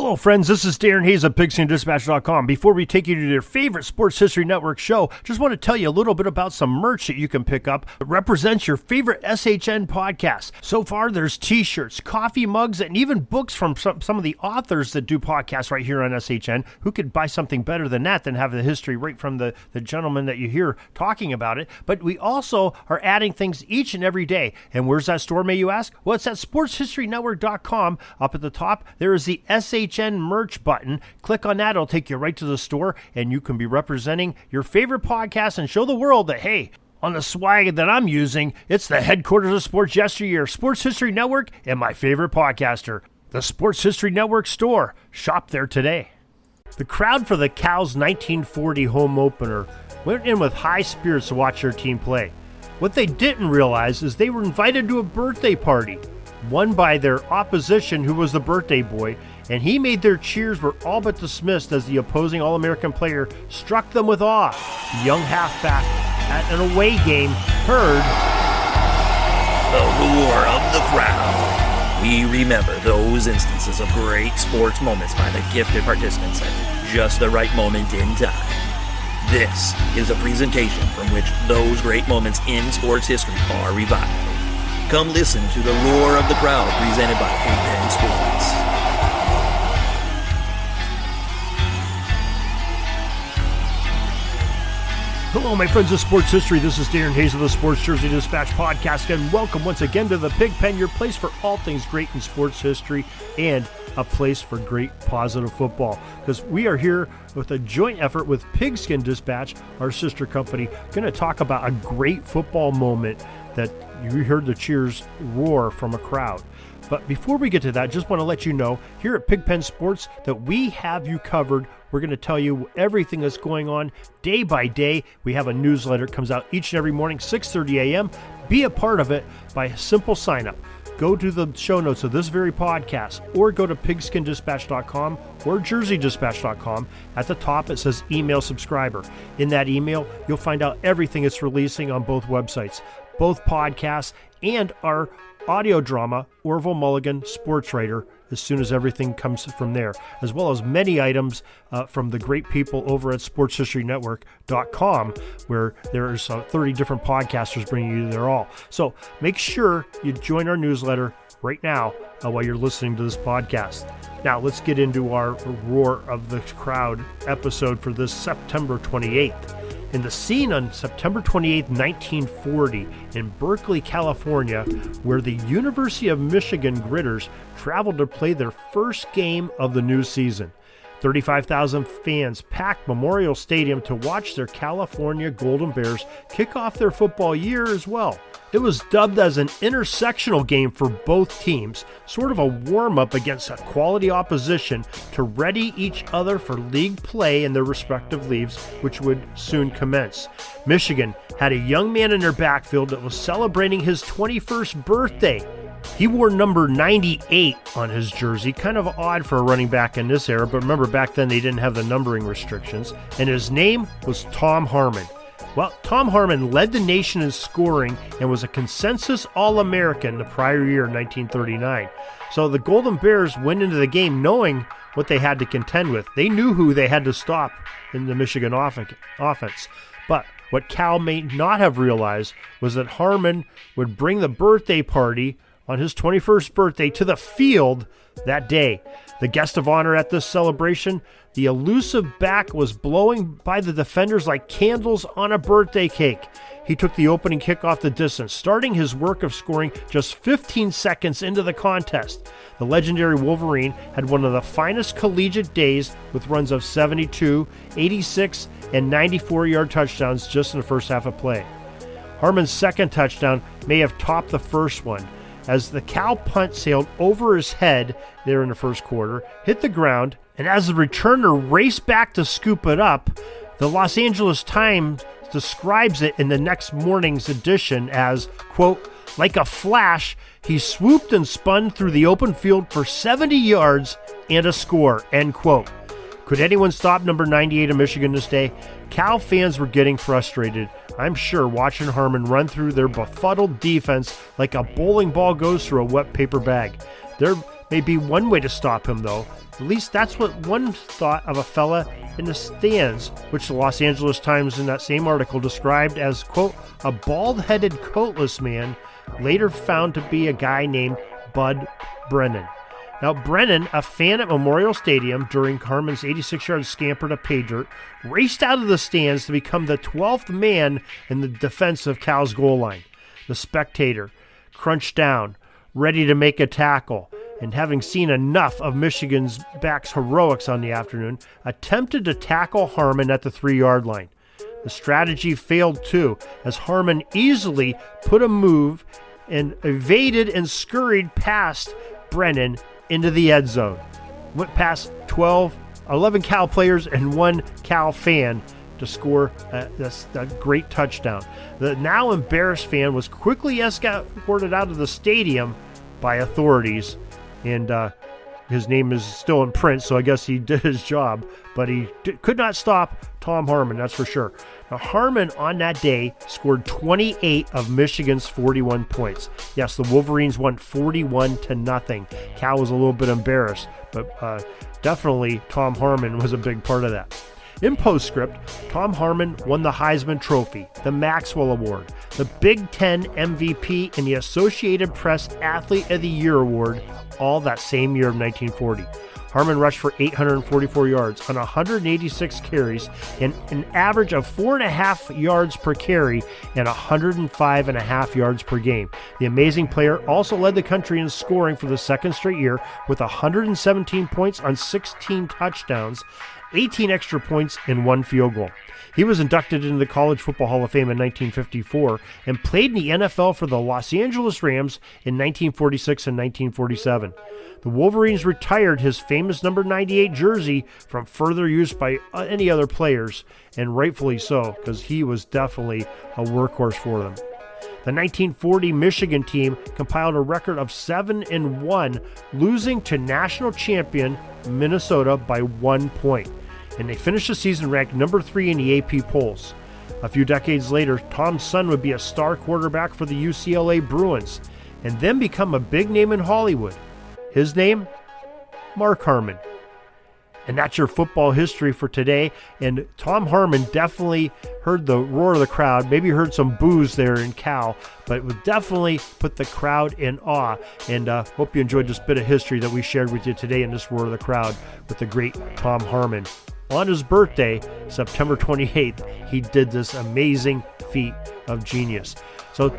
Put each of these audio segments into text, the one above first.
Hello, friends. This is Darren Hayes of Pigskin.com. Before we take you to your favorite Sports History Network show, just want to tell you a little bit about some merch that you can pick up that represents your favorite SHN podcast. So far, there's t-shirts, coffee mugs, and even books from some of the authors that do podcasts right here on SHN. Who could buy something better than that, than have the history right from the gentleman that you hear talking about it? But we also are adding things each and every day. And where's that store, may you ask? Well, it's at SportsHistoryNetwork.com. Up at the top, there is the SHN merch button. Click on that. It'll take you right to the store, and you can be representing your favorite podcast and show the world that, hey, on the swag that I'm using, it's the headquarters of sports yesteryear, Sports History Network, and my favorite podcaster, the Sports History Network store. Shop there today. The crowd for the Cows' 1940 home opener went in with high spirits to watch their team play. What they didn't realize is they were invited to a birthday party, won by their opposition, who was the birthday boy, and he made their cheers were all but dismissed as the opposing All-American player struck them with awe. The young halfback at an away game heard the roar of the crowd. We remember those instances of great sports moments by the gifted participants at just the right moment in time. This is a presentation from which those great moments in sports history are revived. Come listen to the roar of the crowd presented by Pigskin Sports. Hello, my friends of sports history. This is Darren Hayes of the Sports Jersey Dispatch podcast, and welcome once again to the Pig Pen, your place for all things great in sports history and a place for great positive football. Because we are here with a joint effort with Pigskin Dispatch, our sister company, going to talk about a great football moment that you heard the cheers roar from a crowd. But before we get to that, just want to let you know here at Pigpen Sports that we have you covered. We're going to tell you everything that's going on day by day. We have a newsletter that comes out each and every morning, 6:30 a.m. Be a part of it by a simple sign up. Go to the show notes of this very podcast or go to pigskindispatch.com or jerseydispatch.com. At the top, it says email subscriber. In that email, you'll find out everything it's releasing on both websites, both podcasts and our audio drama, Orville Mulligan, Sports Writer, as soon as everything comes from there, as well as many items from the great people over at SportsHistoryNetwork.com, where there's 30 different podcasters bringing you their all. So make sure you join our newsletter right now while you're listening to this podcast. Now let's get into our Roar of the Crowd episode for this September 28th. In the scene on September 28, 1940, in Berkeley, California, where the University of Michigan Gritters traveled to play their first game of the new season. 35,000 fans packed Memorial Stadium to watch their California Golden Bears kick off their football year as well. It was dubbed as an intersectional game for both teams, sort of a warm-up against a quality opposition to ready each other for league play in their respective leagues, which would soon commence. Michigan had a young man in their backfield that was celebrating his 21st birthday. He wore number 98 on his jersey, kind of odd for a running back in this era, but remember back then they didn't have the numbering restrictions, and his name was Tom Harmon. Well, Tom Harmon led the nation in scoring and was a consensus All-American the prior year, 1939. So the Golden Bears went into the game knowing what they had to contend with. They knew who they had to stop in the Michigan offense. But what Cal may not have realized was that Harmon would bring the birthday party on his 21st birthday to the field that day. The guest of honor at this celebration, the elusive back was blowing by the defenders like candles on a birthday cake. He took the opening kick off the distance, starting his work of scoring just 15 seconds into the contest. The legendary Wolverine had one of the finest collegiate days with runs of 72, 86, and 94-yard touchdowns just in the first half of play. Harmon's second touchdown may have topped the first one, as the Cal punt sailed over his head there in the first quarter, hit the ground, and as the returner raced back to scoop it up, the Los Angeles Times describes it in the next morning's edition as, quote, like a flash, he swooped and spun through the open field for 70 yards and a score, end quote. Could anyone stop number 98 of Michigan this day? Cal fans were getting frustrated, I'm sure, watching Harmon run through their befuddled defense like a bowling ball goes through a wet paper bag. There may be one way to stop him, though. At least that's what one thought of a fella in the stands, which the Los Angeles Times in that same article described as, quote, a bald-headed coatless man, later found to be a guy named Bud Brennan. Now, Brennan, a fan at Memorial Stadium during Harmon's 86-yard scamper to pay dirt, raced out of the stands to become the 12th man in the defense of Cal's goal line. The spectator crunched down, ready to make a tackle, and having seen enough of Michigan's backs' heroics on the afternoon, attempted to tackle Harmon at the 3-yard line. The strategy failed too, as Harmon easily put a move and evaded and scurried past Brennan into the end zone. Went past 11 Cal players and one Cal fan to score a great touchdown. The now embarrassed fan was quickly escorted out of the stadium by authorities, and his name is still in print, so I guess he did his job, but he could not stop Tom Harmon, that's for sure. Now, Harmon on that day scored 28 of Michigan's 41 points. Yes, the Wolverines won 41-0. Cal was a little bit embarrassed, but definitely Tom Harmon was a big part of that. In postscript, Tom Harmon won the Heisman Trophy, the Maxwell Award, the Big Ten MVP, and the Associated Press Athlete of the Year Award, all that same year of 1940. Harmon rushed for 844 yards on 186 carries and an average of 4.5 yards per carry and 105.5 yards per game. The amazing player also led the country in scoring for the second straight year with 117 points on 16 touchdowns, 18 extra points, and 1 field goal. He was inducted into the College Football Hall of Fame in 1954 and played in the NFL for the Los Angeles Rams in 1946 and 1947. The Wolverines retired his famous number 98 jersey from further use by any other players, and rightfully so, because he was definitely a workhorse for them. The 1940 Michigan team compiled a record of 7-1, losing to national champion Minnesota by 1 point. And they finished the season ranked number 3 in the AP polls. A few decades later, Tom's son would be a star quarterback for the UCLA Bruins, and then become a big name in Hollywood. His name? Mark Harmon. And that's your football history for today. And Tom Harmon definitely heard the roar of the crowd, maybe heard some boos there in Cal, but would definitely put the crowd in awe. And hope you enjoyed this bit of history that we shared with you today in this roar of the crowd with the great Tom Harmon. On his birthday, September 28th, he did this amazing feat of genius. So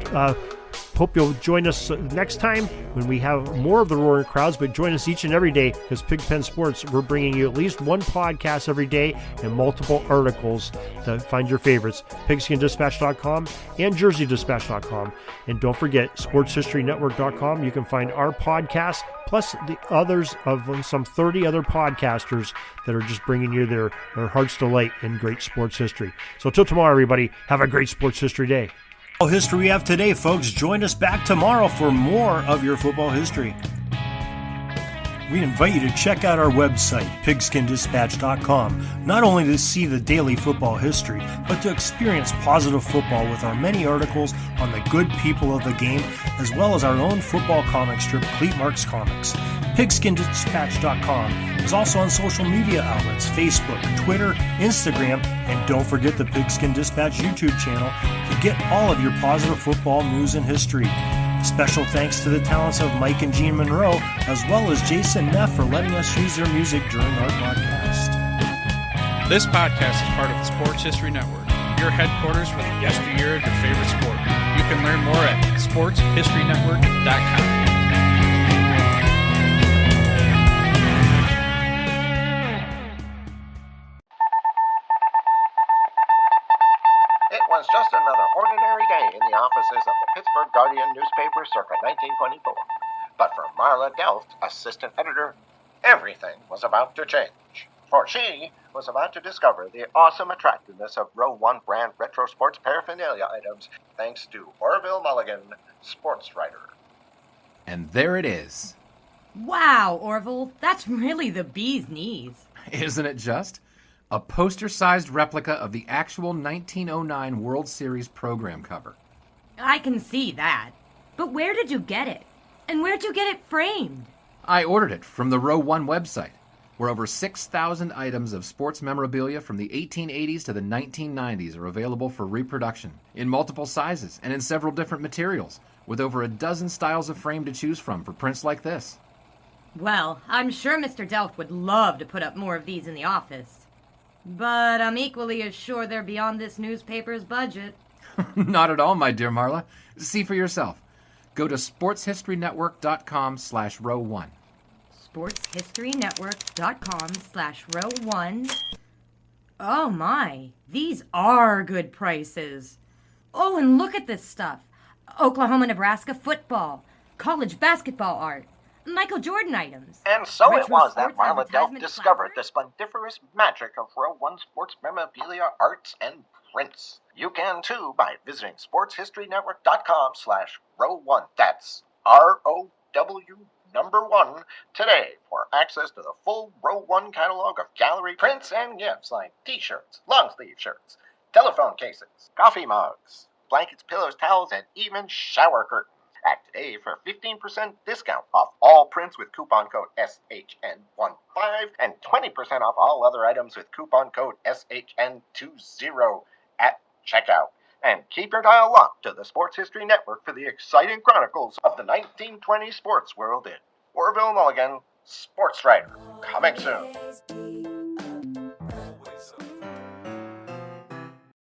hope you'll join us next time when we have more of the roaring crowds, but join us each and every day, because Pigpen Sports, we're bringing you at least one podcast every day and multiple articles to find your favorites. PigskinDispatch.com and JerseyDispatch.com. And don't forget, SportsHistoryNetwork.com. You can find our podcast, plus the others of some 30 other podcasters that are just bringing you their heart's delight in great sports history. So till tomorrow, everybody, have a great sports history day. Football history we have today, folks. Join us back tomorrow for more of your football history. We invite you to check out our website, PigskinDispatch.com, not only to see the daily football history, but to experience positive football with our many articles on the good people of the game, as well as our own football comic strip, Cleat Marks Comics. PigskinDispatch.com is also on social media outlets, Facebook, Twitter, Instagram, and don't forget the Pigskin Dispatch YouTube channel to get all of your positive football news and history. Special thanks to the talents of Mike and Gene Monroe, as well as Jason Neff for letting us use their music during our podcast. This podcast is part of the Sports History Network, your headquarters for the yesteryear of your favorite sport. You can learn more at sportshistorynetwork.com. It was just another ordinary day in the offices of the Pittsburgh Guardian newspaper circa 1924. But for Marla Delft, assistant editor, everything was about to change. For she was about to discover the awesome attractiveness of Row 1 brand retro sports paraphernalia items thanks to Orville Mulligan, sports writer. And there it is. Wow, Orville, that's really the bee's knees. Isn't it just? A poster-sized replica of the actual 1909 World Series program cover. I can see that. But where did you get it? And where'd you get it framed? I ordered it from the Row 1 website, where over 6,000 items of sports memorabilia from the 1880s to the 1990s are available for reproduction in multiple sizes and in several different materials, with over a dozen styles of frame to choose from for prints like this. Well, I'm sure Mr. Delft would love to put up more of these in the office. But I'm equally as sure they're beyond this newspaper's budget. Not at all, my dear Marla. See for yourself. Go to sportshistorynetwork.com/row1. sportshistorynetwork.com/row1. Oh my, these are good prices. Oh, and look at this stuff. Oklahoma-Nebraska football, college basketball art, Michael Jordan items. And so it retro was that sports Marla Delft advertisement discovered the placards. splendiferous magic of Row 1 sports memorabilia, arts, and prints. You can too by visiting sportshistorynetwork.com/row1. That's ROW1 today for access to the full Row 1 catalog of gallery prints and gifts like t-shirts, long-sleeve shirts, telephone cases, coffee mugs, blankets, pillows, towels, and even shower curtains. Act today for a 15% discount off all prints with coupon code SHN15 and 20% off all other items with coupon code SHN20 at checkout. And keep your dial locked to the Sports History Network for the exciting chronicles of the 1920 sports world in Orville Mulligan, Sports Writer. Coming soon.